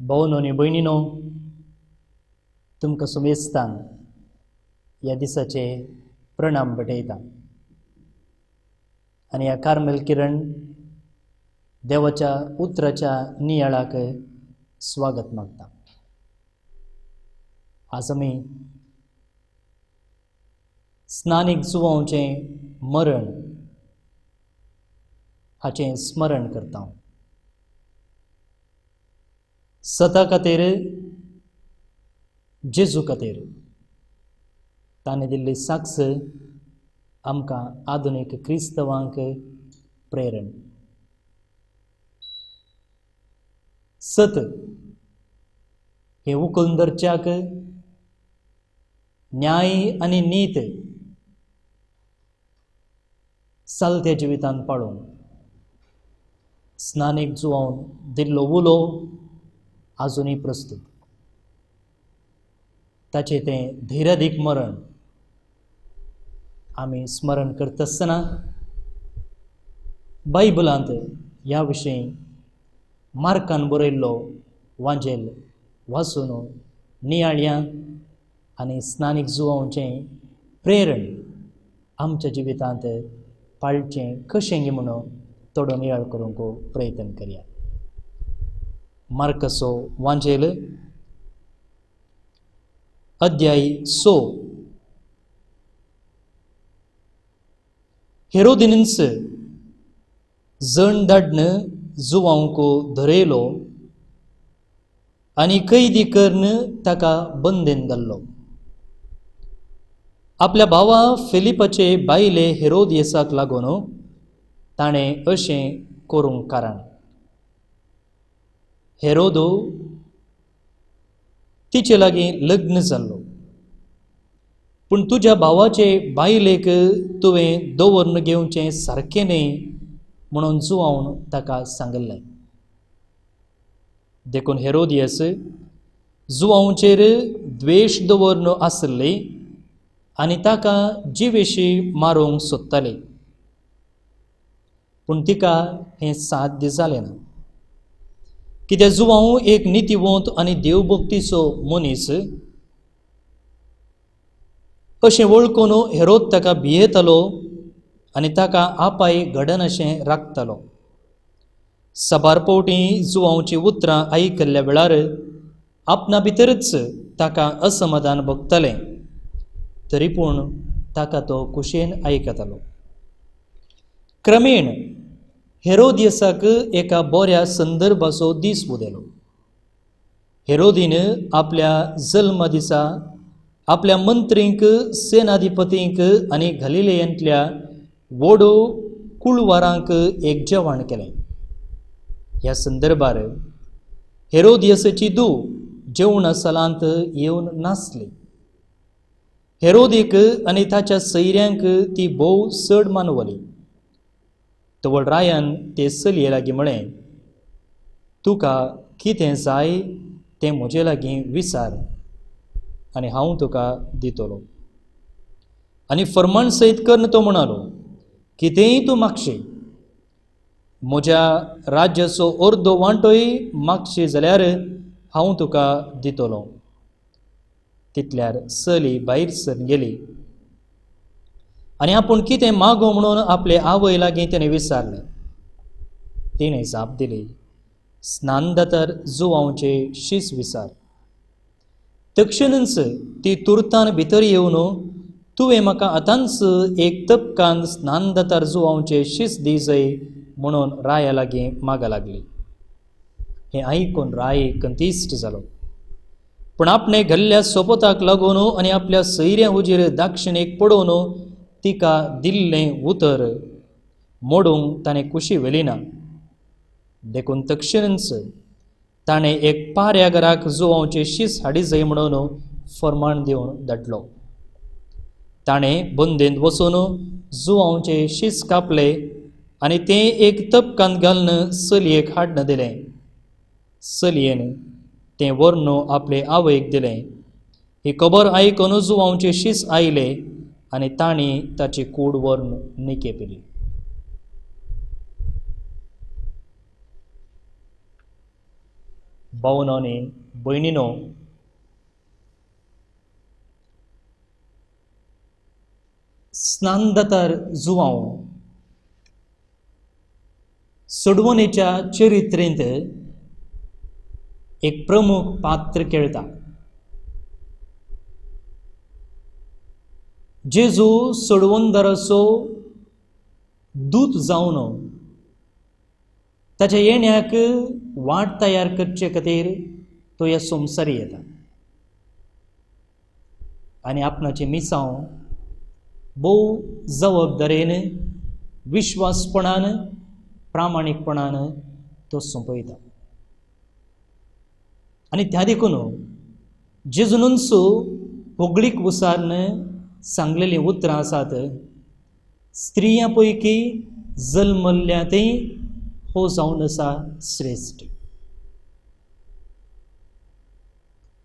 भावनो आनी भयणीनो, तुमकां सुमेस्तान ह्या दिसाचे प्रणाम भेटयता आनी ह्या कार्मेल किरण देवाच्या उतराच्या नियाळाक स्वागत मागता. आज आमी स्नानीक जुवांचें मरण हाचें स्मरण करता. सता खातीर, जेजू खातीर ताणें दिल्ली साक्ष आमकां आधुनीक क्रिस्तवांक प्रेरण. सत हे उखलून धरच्याक न्याय आनी नीत चलत्या जिवितांत पाळून स्नानीक जुवान दिल्लो उलो आजुनूय प्रस्तूत. ताचें तें धैर्यादीक मरण आमी स्मरण करता आसतना बायबलांत ह्या विशयी मार्कान बरयल्लो वांजेल वाचून नियाळ्या आनी स्नानीक जुवांचें प्रेरण आमच्या जिवितांत पाळचें कशें म्हणून थोडो नियाळ करूंक प्रयत्न करया. मार्काचो वांजेल अध्याय 6. हेरोदिनीस जण धाडन जुवांक धरयलो आनी कैदी करून ताका बंदेन घाल्लो. आपल्या भावा फिलिपाचे बायले हेरोदियसाक लागून ताणें अशें करूंक कारण हेरोदो तिचे लागीं लग्न जाल्लो, पूण तुज्या भावाचे बायलेक तुवें दवरून घेवचें सारकें न्ही म्हणून जुआवन ताका सांगलें. देखून हेरोदियस जुआंचेर द्वेश दवरून आसली आनी ताका जिवेशी मारूंक सोदताली, पूण तिका हें साध्य जालें ना. कित्याक जुआंव एक नितीवंत आनी देवभक्तीचो मनीस अशें वळखून हेरोद ताका भियेतालो आनी ताका आपाय घडनाशें राखतालो. सबार फावटी जुआंवचीं उतरां आयकल्ल्या वेळार आपणा भितरच ताका असमाधान भोगतालें, तरी पूण ताका तो कुशेन आयकतालो. क्रमेण हेरोदियसाक एका बऱ्या संदर्भाचो दीस उदेलो. हेरोदीन आपल्या जल्मा दिसा आपल्या मंत्रींक, सेनाधिपतींक आनी गलिलेयांतल्या व्हडू कुळवारांक एक जेवण केलें. ह्या संदर्भार हेरोदियसाची धूव जेवणा सालांत येवन नासली. हेरोदीक आनी ताच्या सैऱ्यांक ती भोव चड मानवली. तवळ रायान ते चलये लागीं म्हळें, तुका कितें जाय तें म्हजे लागीं विचार आनी हांव तुका दितलो. आनी फर्माण सयत करून तो म्हणालो, कितेंय तूं मागशी, म्हज्या राज्याचो अर्दो वांटोय मागशी जाल्यार हांव तुका दितलो. तितल्यार चली भायर सरून गेली आनी आपूण कितें मागो म्हणून आपले आवय लागीं तिणें विचारलें. तिणें जाप दिली, स्नानदातार जुआंवचे शीस विचार. तक्षणच ती तुर्तान भितर येवन, तुवें म्हाका आतांच एक तपकान स्नानदातार जुआंवचे शीस दी जाय म्हणून राया लागीं मागा लागली. हें आयकून राय कंतिश्ट जालो, पूण आपणे घल्ल्या सोपताक लागून आनी आपल्या सैऱ्या हुजीर दाक्षिणेक पडोवन तिका दिल्लें उतर मोडूंक ताणें कुशी व्हेली ना. देखून तक्षणच ताणें एक पाऱ्यागाराक जुआंवचे शीस हाडी जाय म्हणून फर्माण दिवन धाडलो. ताणें बंदेंत वचून जुआंवचे शीस कापले आनी तें एक तपकांत घालून चलयेक हाडून दिलें. चलयेन तें व्हरून आपले आवयक दिलें. ही खबर आयकून जुआंवचे शीस आयले आनी तांणी ताची कूड व्हरून निके पिली. भावनो आनी भयणीनो, स्नानदातार जुआंव सोडवणेच्या चरित्रेंत एक प्रमुख पात्र खेळटा. जेजू सोडवणदाराचो दूत जावन ताच्या येण्याक वाट तयार करचे खातीर तो ह्या संवसारी येता आनी आपणाची मिसांव भोव जबाबदारेन, विश्वासपणान, प्रामाणीकपणान तो सोंपयता. आनी त्या देखून जेजूनच होगळीक उसारन सांगलेलीं उतरां आसात, स्त्रियां पैकी जल्मल्ल्यातय हो जावन आसा श्रेश्ठ.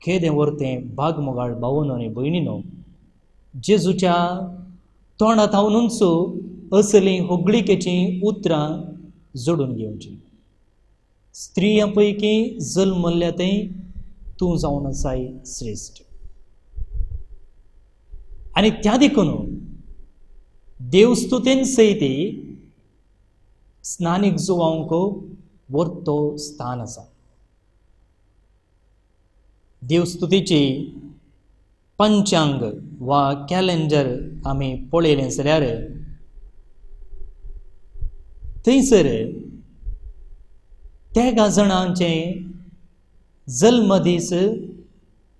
खेदें व्हरतें भाग मोगाळ भावनो आनी भयणीनो, जेजूच्या तोंडांतावनूच असलीं होगळीकेचीं उतरां जोडून घेवचीं. स्त्रियां पैकी जल्मल्ल्यातय तूं जावन आसाय श्रेश्ठ. आनी त्या देखून देवस्तुतेन सयती स्नानीक जुआंवक वर्तो स्थान आसा. देवस्तुतीची पंचांग वा कॅलेंडर आमी पळयलें जाल्यार थंयसर त्या जाणांचे जल्मदीस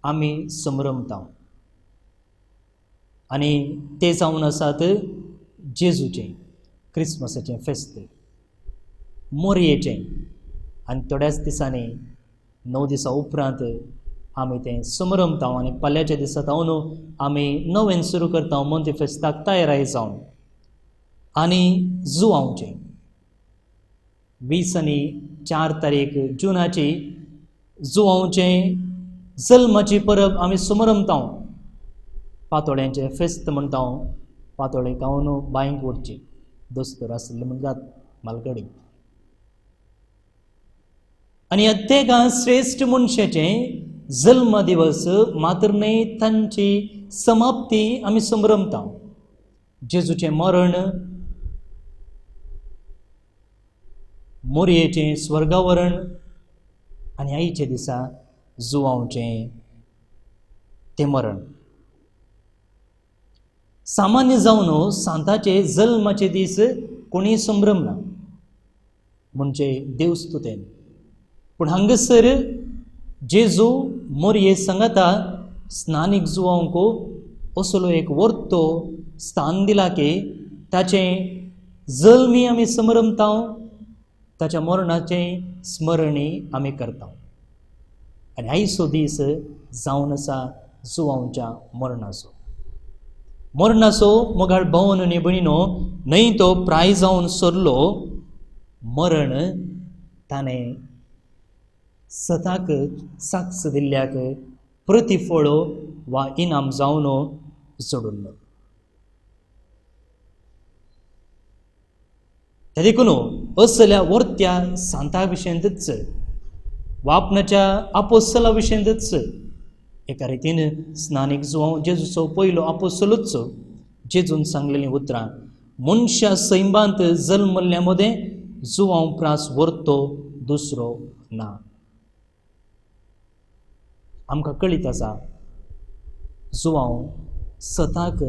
आमी संभ्रमता आनी ते जावन आसात जेजूचे. क्रिसमसाचें फेस्त मोरयेचें आनी थोड्याच दिसांनी 9 दिसां उपरांत आमी तें समरमतांव आनी फाल्यांच्या दिसा न्हू आमी नवें सुरू करता म्हणून ते फेस्ताक तयाराय जावन आनी जुवांवचें 20 आनी 4 तारीख जुनाची जुवांवचें जल्माची परब आमी समरमतांव पातोळ्यांचें फेस्त म्हणटा पातोळे खावन बांयक उरची दोस्तोर आसले म्हण जात मालकडी आनी अत्येका श्रेश्ठ मनशाचें जल्म दिवस मात्र न्ही तांची समाप्ती आमी समरमता जेजूचें मरण मोरयेचें स्वर्गावरण आनी आईचे दिसा जुवांवचें तें मरण सामान्य जावन सांताचे जल्माचे दीस कोणी संभ्रमना म्हणजे देवस्तुतेन पूण हांगसर जेजू मोरये सांगता स्नानीक जुवांक असलो एक वर्तो स्थान दिला की ताचें जल्मी आमी समरमता ताच्या मरणाचें स्मरणी आमी करता आनी आयचो दीस जावन आसा जुवांवच्या मरणाचो मोगाळ भावन आनी भयणीनो न्हय तो प्राय जावन सरलो मरण ताणें सताक साक्ष दिल्ल्याक प्रतिफळ वा इनाम जावन सोडून ते देखून असल्या वर्त्या सांता विशयंतच वा आपणाच्या आपोस्तला विशयंतच एका रितीन स्नानीक जुवांव जेजूचो पयलो आपोस्तलूच जेजून सांगलेलीं उतरां मनशा सैमांत जल्मल्ल्या मदें जुवांव प्रास वर्तो दुसरो ना आमकां कळीत आसा जुवांव सताक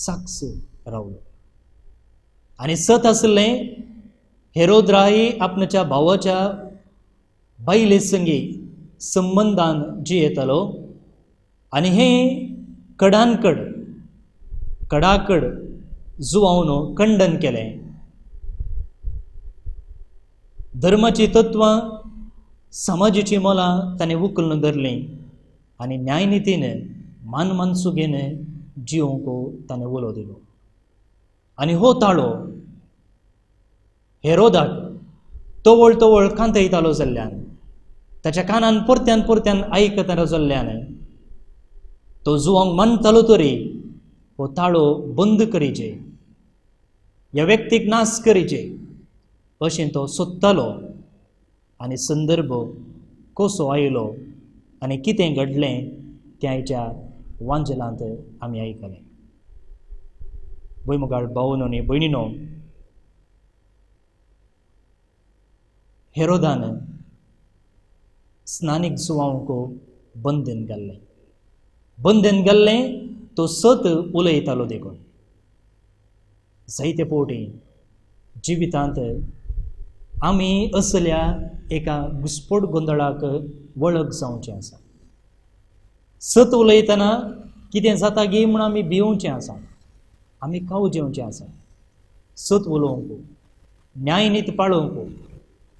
साक्ष रावलो आनी सत आसलें हेरोद्राई आपणाच्या भावाच्या बायले संगी संबंधान जियेतालो आनी हें कडाकड जुवांवन खंडन केलें धर्माची तत्वां समाजाची मोलां ताणें उखलून धरलीं आनी न्यायनितीन मानसुगेन जिवंक ताणें उलो दिलो आनी हो ताळो हेरोदाक तवळ कांतयतालो जाल्ल्यान ताच्या कानान परत्यान आयकतालो जाल्ल्यान तो जुवांक मानतालो तरी हो ताळो बंद करीचे ह्या व्यक्तीक नाश करीचे अशें तो सोदतालो आनी संदर्भ कसो आयलो आनी कितें घडलें तें आयच्या वांजलांत आमी आयकलें भुईमुगाळ भावनो आनी भयणीनो हेरोदान स्नानीक जुवांक बंधन घाल्लें तो सत उलयतालो देखून जायते फावटी जिवितांत आमी असल्या एका घुसपट गोंदळाक वळख जावचें आसा सत उलयतना कितें जाता गे म्हूण आमी भिवचें आसा आमी खाव जेवचें आसा सत उलोवंक न्याय पाळोवंक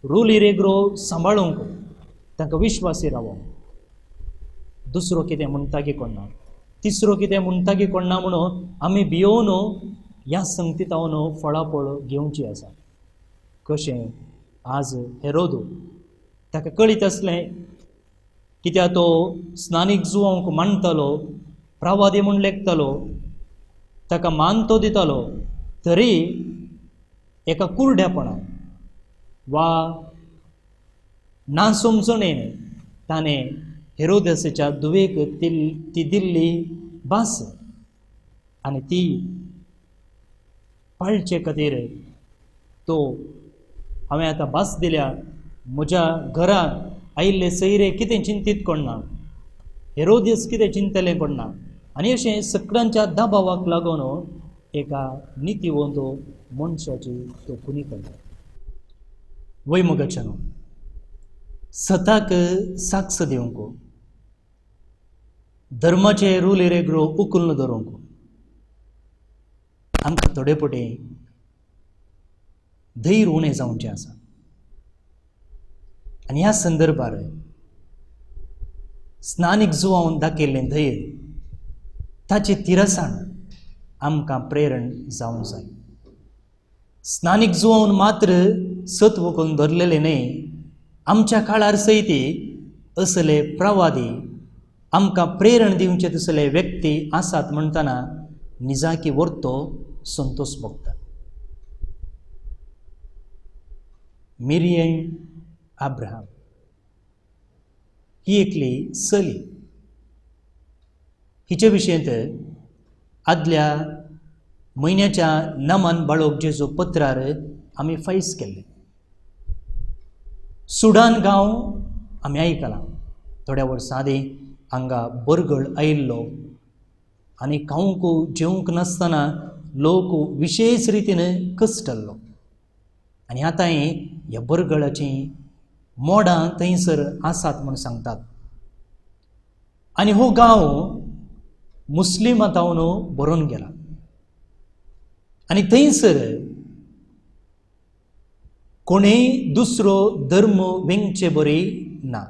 रुली रेग्रो सांबाळूंक तांकां विश्वासी रावोंक दुसरो कितें म्हणटा की कोणना तिसरो कितें म्हणटा की कोणना म्हणून आमी भियोवन ह्या संगतीतावन फळाफळ घेवची आसा कशें आज हेरोद ताका कळीत आसलें कित्याक तो स्नानीक जुवांक मानतालो प्रवादी म्हूण लेखतालो ताका मान तो दितालो तरी एका कुरड्यापणान वा नासमजणेन ताणें हेरोदेसाच्या धुवेक ती दिल्ली भास आनी ती पाळचे खातीर तो हांवें आतां भास दिल्या म्हज्या घरांत आयिल्ले सैरे कितें चिंतीत कोणना हेरोदेस कितें चिंतलें कोणना आनी अशें सगळ्यांच्या दबावाक लागून एका नितीवंत मनशाची तो खुनी करता वैमुगाच्यान सताक साक्ष दिवंक धर्माचे रुली रेग्रो उखलून धरूंक आमकां थोडे फावटी धैर्य उणें जावचें आसा. आनी ह्या संदर्भार स्नानीक जुवान दाखयल्लें धैर्य ताची तिरसाण आमकां प्रेरण जावंक जाय. स्नानीक जुवान मात्र सत्व करून धरलेलें न्हय, आमच्या काळार सयती असले प्रवादी आमकां प्रेरण दिवचे तसले व्यक्ती आसात म्हणटना निजाकी वर्तो संतोश भोगता. मिरियम अब्राहम ही एकली चली. हिचे विशयंत आदल्या म्हयन्याच्या नमान बाळोक जेजू पत्रार आमी फायज केल्ले. सुडान गांव आमी आयकलां. थोड्या वर्सां आदीं हांगा बरगळ आयिल्लो आनी खावंक जेवंक नासतना लोक विशेश रितीन कश्टल्लो. आनी आतां ह्या बरगळाची मोडां थंयसर आसात म्हूण सांगतात. आनी हो गांव मुस्लिमांतावन भरून गेला. आनी थंयसर कोणेय दुसरो धर्म वेंगचे बरी ना.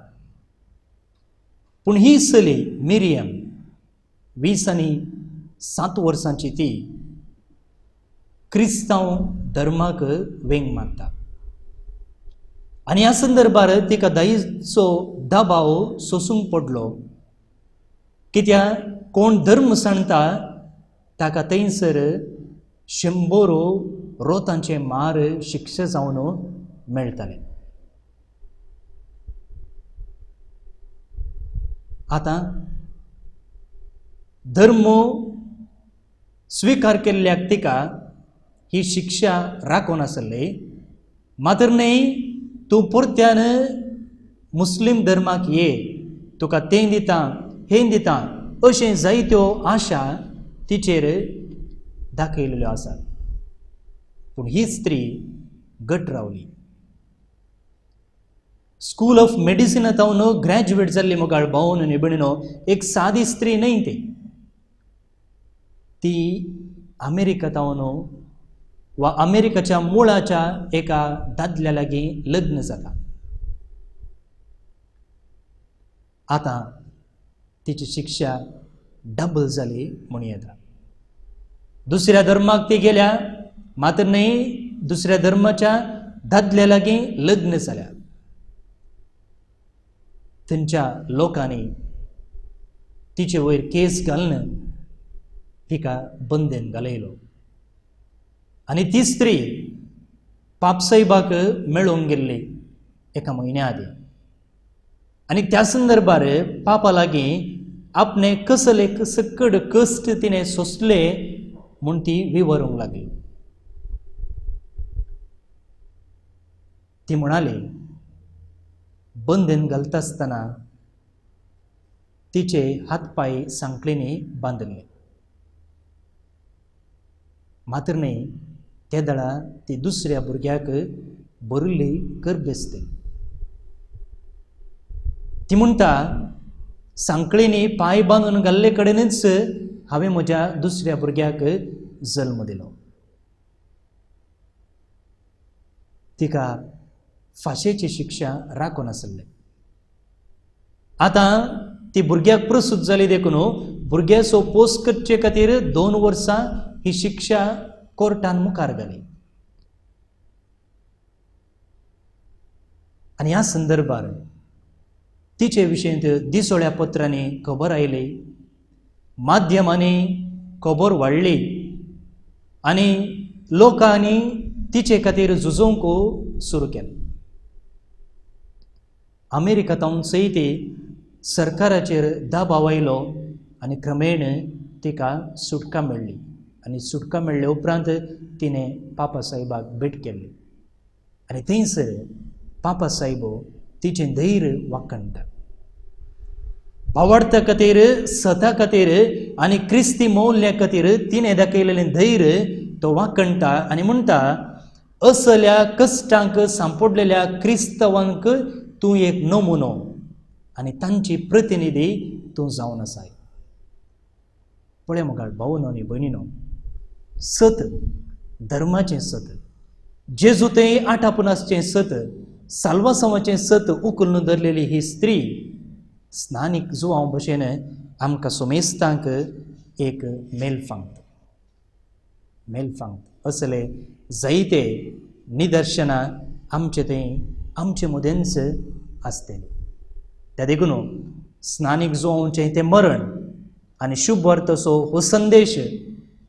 पूण ही चली मिरियम 27 वर्सांची ती क्रिस्तांव धर्माक वेंग मारता. आनी ह्या संदर्भार तिका दायेचो दबाव सोसूंक पडलो. कित्याक कोण धर्म सांगता ताका थंयसर 100 रोतांचे मार शिक्षा जावन मेळटाले. आतां धर्म स्विकार केल्ल्याक तिका ही शिक्षा राखोन आसली. मात्र न्हय, तूं परत्यान मुस्लीम धर्माक ये, तुका तें दिता हें दिता अशें जायत्यो आशा तिचेर दाखयल्ल्यो आसात. पूण ही स्त्री घट रावली. स्कूल ऑफ मेडिसिनांतावन ग्रॅज्युएट जाल्ली मोगाळ भावन आनी भयणीनो, एक सादी स्त्री न्हय ती अमेरिकांतावन वा अमेरिकाच्या मुळाच्या एका दादल्या लागीं लग्न जाता. आतां तिची शिक्षा डबल जाली म्हूण येता. दुसऱ्या धर्माक ती गेल्या, मात्र न्हय, दुसऱ्या धर्माच्या दादल्या लागीं लग्न जाल्या. थंयच्या लोकांनी तिचे वयर केस घालून तिका बंदेन घालयलो. आनी ती स्त्री पापसाहेबाक मेळोवंक गेल्ली एका म्हयन्या आदीं. आनी त्या संदर्भार पापा लागीं आपणे कसले सकड कश्ट तिणें सोंसले म्हूण ती विवरूंक लागली. ती म्हणाली, बंदेन घालता आसतना तिचे हातपाय सांकळींनी बांदले. मात्र न्हय, त्या दळा ती दुसऱ्या भुरग्याक भरिल्ली गर्भस्थ. ती म्हणटा, सांकळींनी पांय बांदून घाल्ले कडेनच हांवें म्हज्या दुसऱ्या भुरग्याक जल्म दिलो. तिका फाशेची शिक्षा राखून आसले. आतां ती भुरग्याक प्रसूत जाली देखून भुरग्याचो पोस करचे खातीर 2 वर्सां ही शिक्षा कोर्टान मुखार घाली. आनी ह्या संदर्भार तिचे विशयंत दिसोळ्या पत्रांनी खबर आयली, माध्यमांनी खबर वाडली आनी लोकांनी तिचे खातीर झुजोवंक सुरू केलें. अमेरिकांतावन सयती सरकाराचेर दबाव आयलो आनी क्रमेण तिका सुटका मेळ्ळी. आनी सुटका मेळ्ळे उपरांत तिणें पापा साहेबाक भेट केल्ली. आनी थंयसर पापा साहेब तिचें धैर्य वाखणटा. भावार्था खातीर, सता खातीर आनी क्रिस्ती मौल्ल्या खातीर तिणें दाखयलेलें धैर्य तो वाखणटा आनी म्हणटा, असल्या कश्टांक सांपडलेल्या क्रिस्तवांक तूं एक नमुनो आनी तांची प्रतिनिधी तूं जावन आसाय. पळय मुखार भावनो आनी भयणीनो, सत, धर्माचें सत जेजुतें आठापनासचें सत साल्वासांवाचें सत उखलून धरलेली ही स्त्री स्नानीक जुवांव भशेन आमकां सोमेस्तांक एक मेलफांत असले जायते निदर्शनां आमचे मदेंच आसतली. त्या देखून स्नानीक जुवांवचें तें मरण आनी शुभ अर्थसो हो संदेश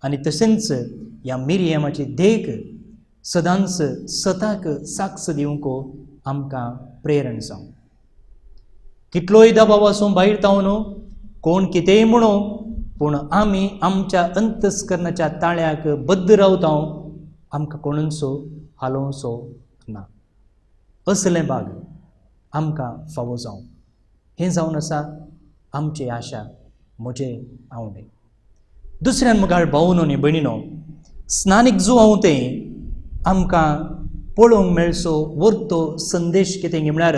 आनी तशेंच ह्या मिरियमाची देख सदांच सताक साक्ष दिवंक आमकां प्रेरण जावं. कितलोय दबाव आसूं भायर तावन कोण कितेंय म्हणो पूण आमी आमच्या अंतस्करणाच्या ताळ्याक बद्द रावता आमकां कोणूचो हालोवचो ना. असलें भाग आमकां फावो जावं हें जावन आसा आमची आशा म्हजें आवडे. दुसऱ्यान मुखार भावनो न्ही भयणीनो, स्नानीक जुवांव तें आमकां पळोवंक मेळचो वर्तो संदेश कितें म्हळ्यार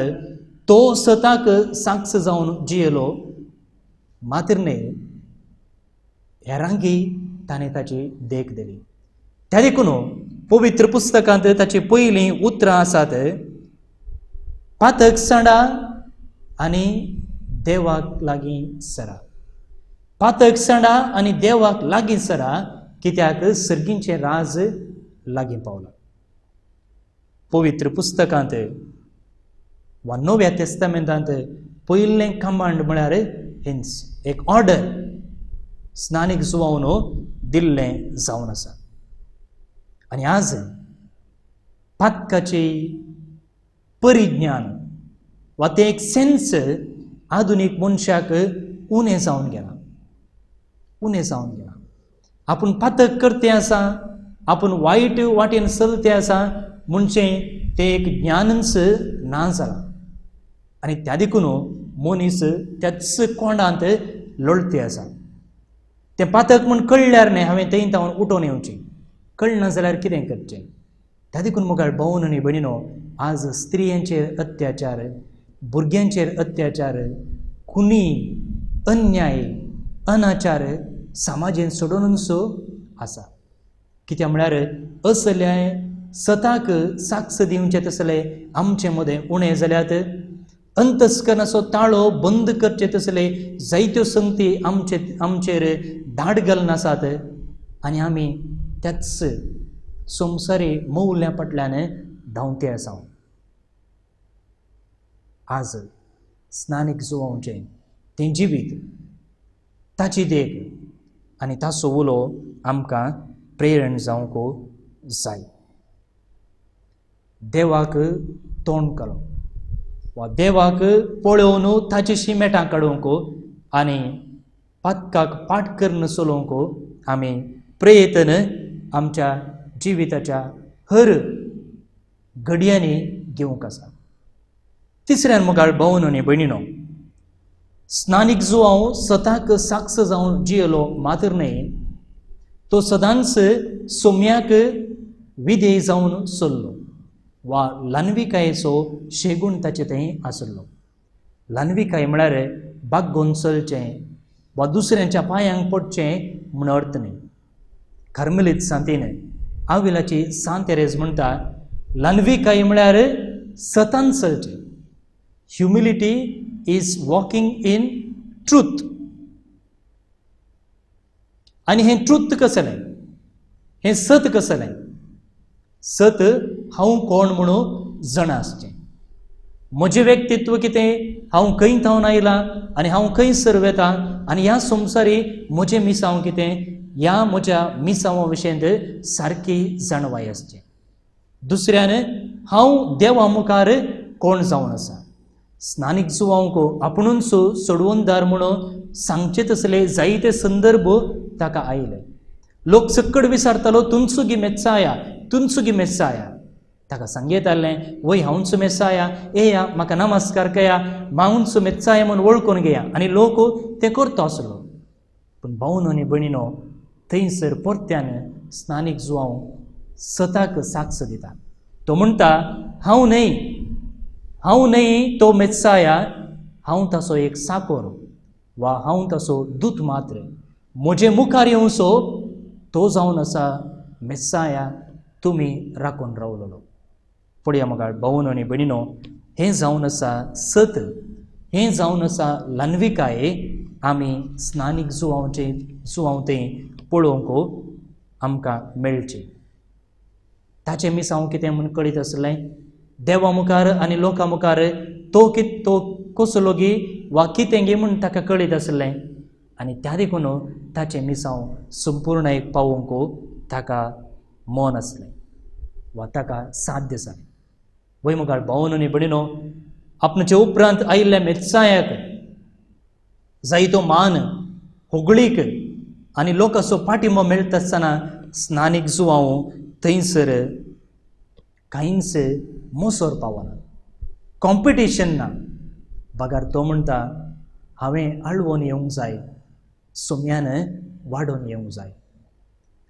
तो सताक साक्ष जावन जियेलो मात्र न्ही हेरांकी ताणें ताची देख दिली. त्या देखून पवित्र पुस्तकांत ताची पयलीं उतरां आसात, पातक सांडा आनी देवाक लागीं सरा. पातक सांडा आनी देवाक लागीं सरा कित्याक सर्गींचें राज लागीं पावलां. पवित्र पुस्तकांत वा नव्या तेस्तामेंतांत पयलें कमांड म्हळ्यार हिंस एक ऑर्डर स्नानीक जुवांवन दिल्लें जावन आसा. आनी आज पातकाची परिज्ञान वा तें एक सेन्स आधुनीक मनशाक उणें जावन गेलां. आपूण पातक करतें आसा, आपूण वायट वाटेन चलतें आसा म्हणचें तें एक ज्ञानच ना जालां. आनी त्या देखून मनीस त्याच कोंडांत लोळते आसा. तें पातक म्हूण कळल्यार न्ही हांवें थंय तावन उठोवन येवचें, कळना जाल्यार कितें करचें. त्या देखून मुखार भावनो न्ही भयणीनो, आज स्त्रियांचेर अत्याचार, भुरग्यांचेर अत्याचार, खुनी, अन्याय, अनाचार समाजीन सोडूनच आसा. कित्याक म्हळ्यार असल्या सताक साक्ष दिवचें तसले आमचे मदें उणें जाल्यात. अंतस्करणाचो ताळो बंद करचे तसले जायत्यो संगती आमचेर धाड घालून आसात आनी आमी त्याच संवसारी मौल्या फाटल्यान धांवते आसा. आज स्नानीक जुवांवचें तें जिवीत, ताची देख आनी ताचो उलो आमकां प्रेरण जावंक जाय. देवाक तोंड घालूंक वा देवाक पळोवन ताची शिमेटां काडूंक आनी पातकाक पाट करून चलोवंक आमी प्रयत्न आमच्या जिविताच्या हर घडयांनी घेवंक आसा. तिसऱ्यान मुखार भावनो न्ही भयणीनो, स्नानीक जुवांव सताक साक्ष जावन जियेलो मात्र न्ही, तो सदांच सोम्याक विधेय जावन चल्लो वा ल्हानविकायेचो शेगूण ताचे थंय आसलो. ल्हानविकाय म्हळ्यार बागोवन चलचें वा दुसऱ्यांच्या पांयांक पडचें म्हूण अर्थ न्ही. कार्मेलीत सांतीन आविलाची सांत तेरेज म्हणटा, ल्हानविकाय म्हळ्यार सतान चलचें. Humility is walking in truth. आनी हें ट्रूथ कसलें, हें सत कसलें? सत हांव कोण म्हणून जाणा आसचें. म्हजें व्यक्तित्व कितें, हांव खंय थावन आयलां आनी हांव खंय सर वेता आनी ह्या संवसारी म्हजें मिसांव कितें, ह्या म्हज्या मिसांवा विशयेंत सारकी जाणवाय आसचें. दुसऱ्यान हांव देवा मुखार कोण जावन आसा. स्नानीक जुवांवक आपुणूच सोडवणदार म्हणून सांगचे तसले जायते संदर्भ ताका आयले. लोक सक्कड विचारतालो, तुमचो गी मेस्साया, तुमचो गी मेस्साया. ताका सांगयतालें, वय हांवचो मेस्साया, येया म्हाका नमस्कार कया, हांवचो मेस्साया म्हणून वळखून घेया. आनी लोक तें करता आसलो. पूण भावनो न्ही भयणीनो, थंयसर परत्यान स्नानीक जुवांव सताक साक्ष दिता. तो म्हणटा, हांव न्ही तो मेस्साया, हांव ताचो एक साकोर वा हांव ताचो दूत मात्र. म्हजे मुखार येवचो तो जावन आसा मेस्साया तुमी राखून रावलेलो. पळया म्हाका भावन आनी भयणीनो, हें जावन आसा सत, हें जावन आसा ल्हानविकाये आमी स्नानीक सुवातें पळोवंक आमकां मेळचें. ताचें मिसांव कितें म्हूण कळीत आसलें, देवा मुखार आनी लोकां मुखार तो कसलो गी वा कितें गे म्हूण ताका कळीत आसलें. आनी त्या देखून ताचें मिसांव संपूर्ण पावोवंक ताका मन आसलें वा ताका साध्य जालें. वय मुखार भावन आनी भयणीनो, आपणाचे उपरांत आयिल्ल्या मेत्सायाक जायतो मान, होगळीक आनी लोकांचो पाठिंबो मेळटा आसतना स्नानीक सुवाळो थंयसर कांयच मोसोर पावना, कॉम्पिटिशन ना. बागार तो म्हणटा, हांवें आळवून येवंक जाय, सुम्यान वाडोवन येवंक जाय.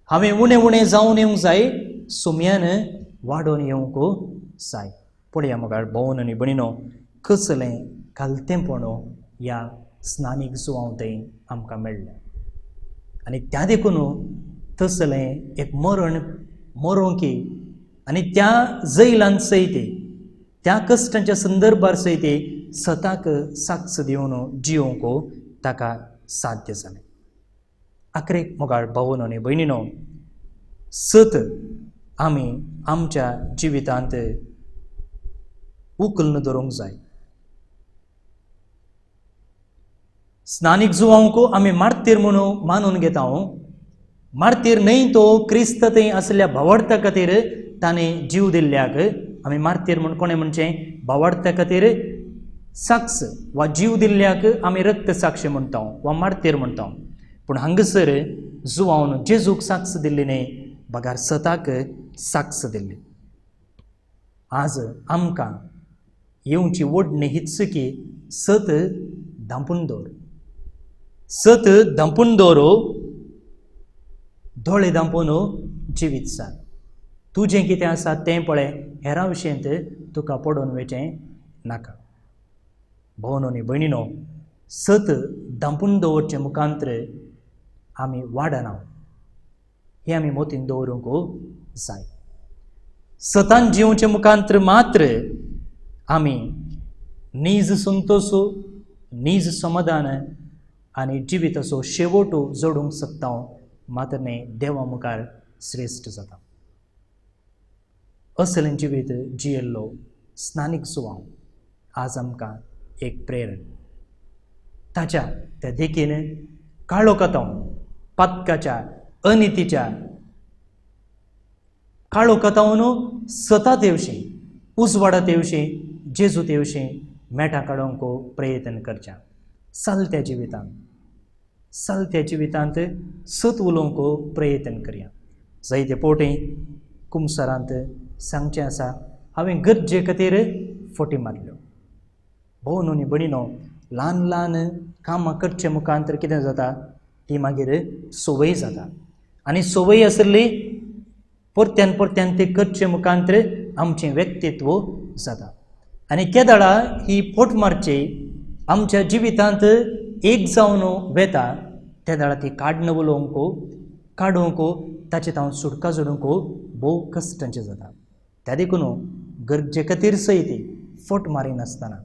हांवें उणें उणें जावन येवंक जाय, सुम्यान वाडोवन येवंक जाय. पळया म्हाका भावन आनी भयणीनो, कसलें कालतेंपण ह्या स्नानीक सुवातें आमकां मेळ्ळें. आनी त्या देखून तसलें एक मरोवकी आनी त्या जैलांत सयत, त्या कश्टांच्या संदर्भार सयत स्वताक साक्ष दिवन जियोवंक ताका साध्य जालें. आखरेक मोगाळ भावन आनी भयणीनो, सत आमी आमच्या जिवितांत उखलून दवरूंक जाय. स्नानीक जुवांक आमी मार्तीर म्हणून मानून घेता. मार्तीर न्हय तो क्रिस्त थंय आसल्या भावार्था खातीर ताणें जीव दिल्ल्याक आमी मार्तीर म्हूण कोणें म्हणचें, भावार्था खातीर साक्ष वा जीव दिल्ल्याक आमी रक्त साक्ष म्हणटा वा मार्तीर म्हणटा. पूण हांगासर जुवावन जेजूक साक्ष दिल्ली न्हय, बगार सताक साक्ष दिल्ली. आज आमकां येवची ओडणी हीच की सत धांपून दवर, सत धांपून दवरो, दोळे धांपून जिवीत सार. तुजें कितें आसा तें पळय, हेरां विशयंत तुका पडोवन वचें नाका. भावन आनी भयणीनो, सत धांपून दवरचे मुखांत्र आमी वाडना, हें आमी मोतीन दवरूंक जाय. सतान जिवचे मुखांत्र मात्र आमी नीज संतोश, नीज समाधान आनी जिविताचो शेवट जोडूंक शकता. मात्र न्ही देवा मुखार श्रेश्ठ जाता. असलें जिवीत जियेल्लो स्नानीक सुवाळो आज आमकां एक प्रेरण. ताच्या त्या देखीन काळोखांत पातकाच्या अनितीच्या काळोखांत सतत येवचें, उजवाडात येवचें, जेजूत येवचें, मेठां काडूंक प्रयत्न करचें. चलत्या जिवितांत सत उलोवंक प्रयत्न करया. जायते पोवटी कुमसारांत सांगचें आसा, हांवें गरजे खातीर फटी मारल्यो. भावन आनी भयणीनो, ल्हान ल्हान कामां करचे मुखांतर कितें जाता, ती मागीर संवय जाता. आनी संवय आसली परत्यान परत्यान ते करचे मुखांतर आमचें व्यक्तित्व जाता. आनी केदाळा ही फट मारची आमच्या जिवितांत एक जावन वेता, त्या दाळा ती काडून उलोवंक, काडूंक, ताचे हांव सुटका जोडूंक भोव कश्टांचें जाता. त्या देखून गरजे खातीर सयत फट मारिनासतना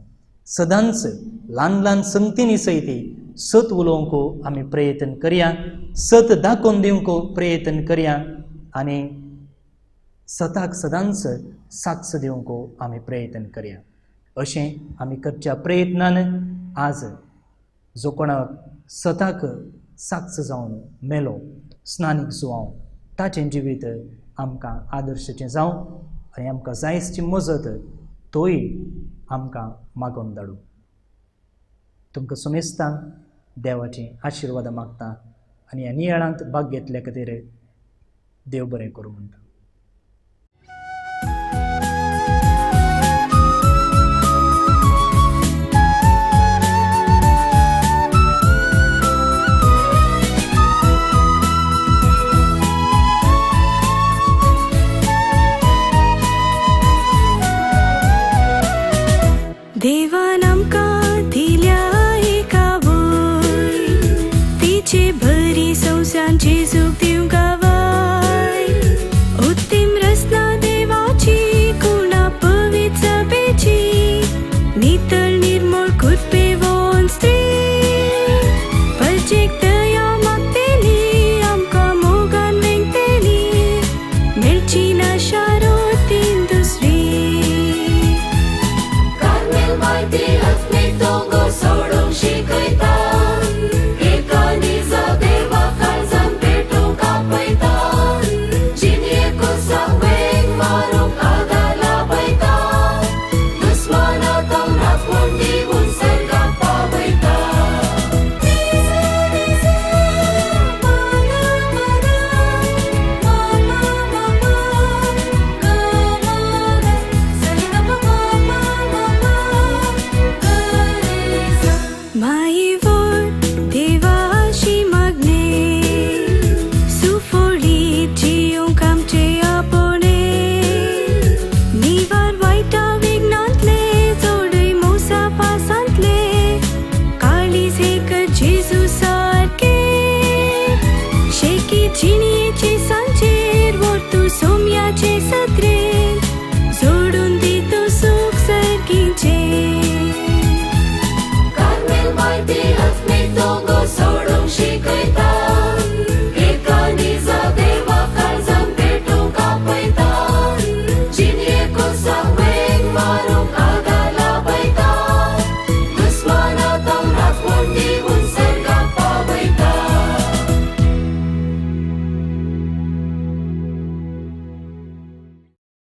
सदांच ल्हान ल्हान संगतींनी सयत सत उलोवंक आमी प्रयत्न करया, सत दाखोवन दिवंक प्रयत्न करया आनी सताक सदांच साक्ष दिवंक आमी प्रयत्न करया. अशें आमी करच्या प्रयत्नान आज जो कोणाक सताक साक्ष जावन मेलो स्नानीक सुवाळो, ताचें जिवीत आमकां आदर्शाचें जावं आनी आमकां जाय तशी मजत तोय आमकां मागोवन धाडूं. तुमकां सुमेस्तान देवाची आशिर्वाद मागता आनी ह्या नियाळांत भाग घेतल्या खातीर देव बरें करूं म्हणटा. देवान आमकां दिल्या एका वय, तिचे बरी संवसार जेजूक दिवंक गावाय. आशा